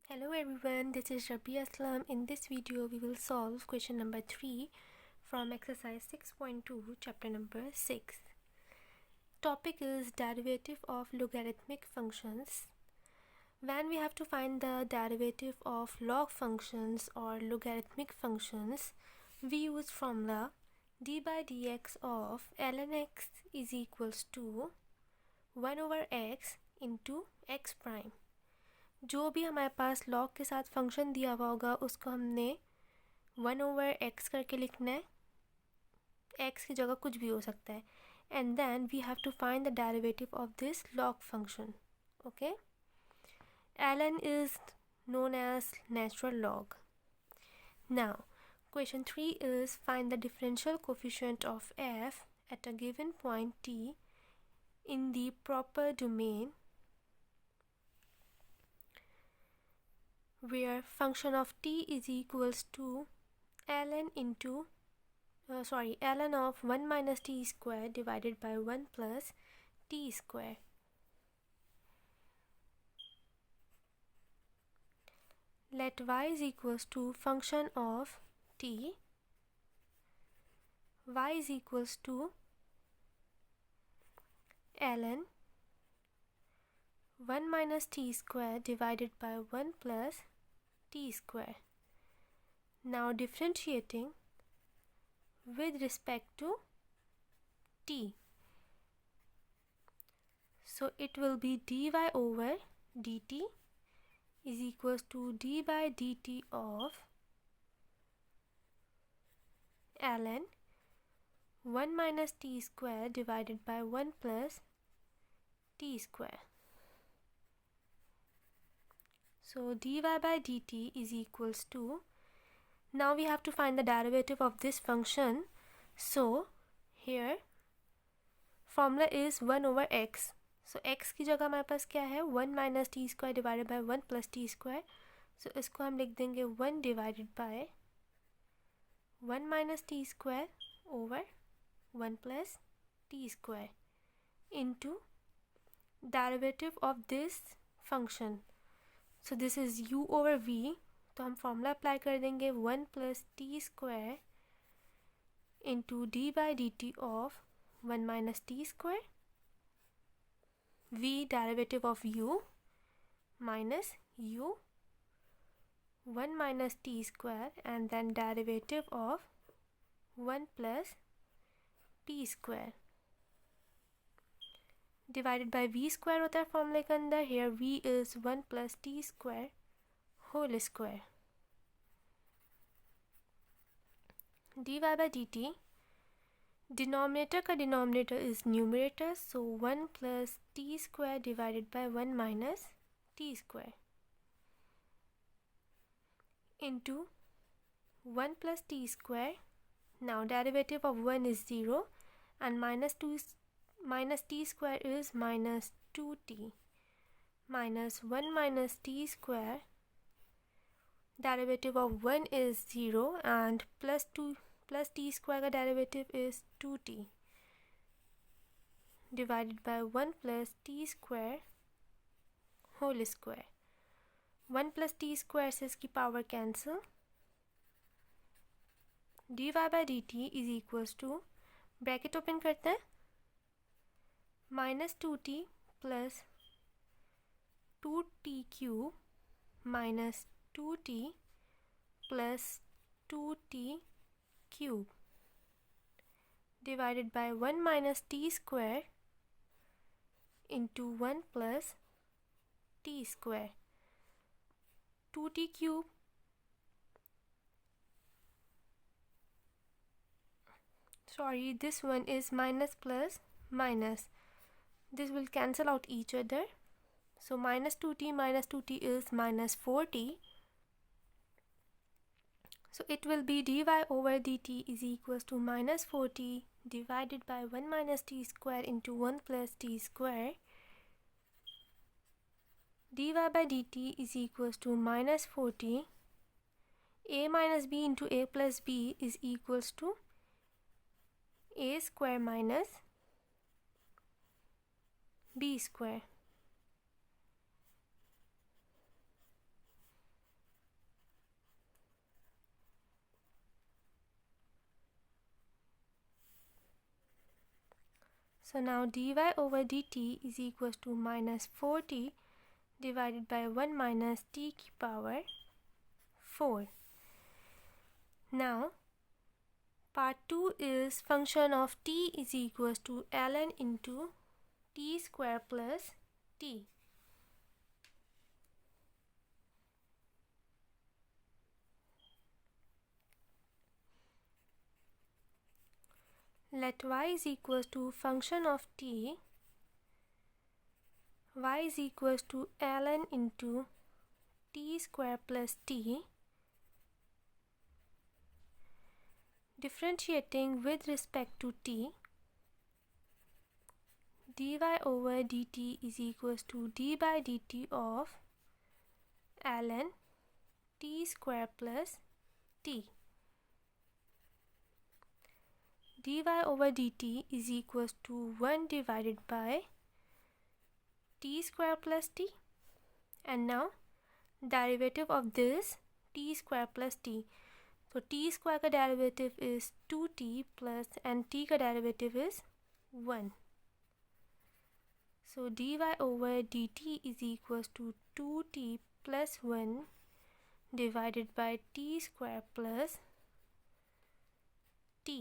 Hello everyone, this is Rabbia. In this video, we will solve question number 3 from exercise 6.2, chapter number 6. Topic is derivative of logarithmic functions. When we have to find the derivative of log functions or logarithmic functions, we use formula d by dx of ln x is equals to 1 over x into x prime. जो भी हमारे पास log के साथ function दिया हुआ होगा उसको हमने 1 ओवर एक्स करके लिखना है. एक्स की जगह कुछ भी हो सकता है. And then we have to find the derivative of this log function. Okay, ln is known as natural log. Now question 3 is find the differential coefficient of f at a given point t in the proper domain where function of t is equals to ln of 1 minus t square divided by 1 plus t square. Let y is equals to function of t, y is equals to ln 1 minus t square divided by 1 plus t square. Now differentiating with respect to t. So it will be dy over dt is equals to d by dt of ln 1 minus t square divided by 1 plus t square. So dy by dt is equals to, now we have to find the derivative of this function. So here formula is 1 over x. So x की जगह हमारे पास क्या है 1 minus t square divided by 1 plus t square. So इसको हम लिख देंगे 1 divided by 1 minus t square over 1 plus t square into derivative of this function. So this is u over v. तो हम फॉर्मूला अप्लाई कर देंगे 1 plus t square into d by dt of 1 minus t square, v derivative of u minus u 1 minus t square and then derivative of 1 plus t square divided by v square होता है फॉर्मूले के अंदर. here v is 1 plus t square whole square. dy by dt, denominator का denominator is numerator, so 1 plus t square divided by 1 minus t square into 1 plus t square. Now derivative of 1 is 0 and minus t square is minus 2t minus 1 minus t square. Derivative of 1 is 0 and plus t square का derivative is 2t divided by 1 plus t square whole square. 1 plus t square से इसकी power cancel. dy by dt is equals to, bracket open करते हैं, minus 2t plus 2t cube minus 2t plus 2t cube divided by 1 minus t square into 1 plus t square. 2t cube this one is minus plus minus. This will cancel out each other. So minus 2t is minus 4t. So it will be dy over dt is equals to minus 4t divided by 1 minus t square into 1 plus t square. dy by dt is equals to minus 4t. a minus b into a plus b is equals to a square minus b square. So now dy over dt is equals to minus 4t divided by 1 minus t की power 4. Now part 2 is function of t is equals to ln into t square plus t. Let y is equals to function of t, y is equals to ln into t square plus t, differentiating with respect to t, dy over dt is equals to d by dt of ln t square plus t. Dy over dt is equals to 1 divided by t square plus t, and now derivative of this t square plus t. So t square का derivative is 2t plus and t का derivative is 1. So dy over dt is equals to 2t plus 1 divided by t square plus t.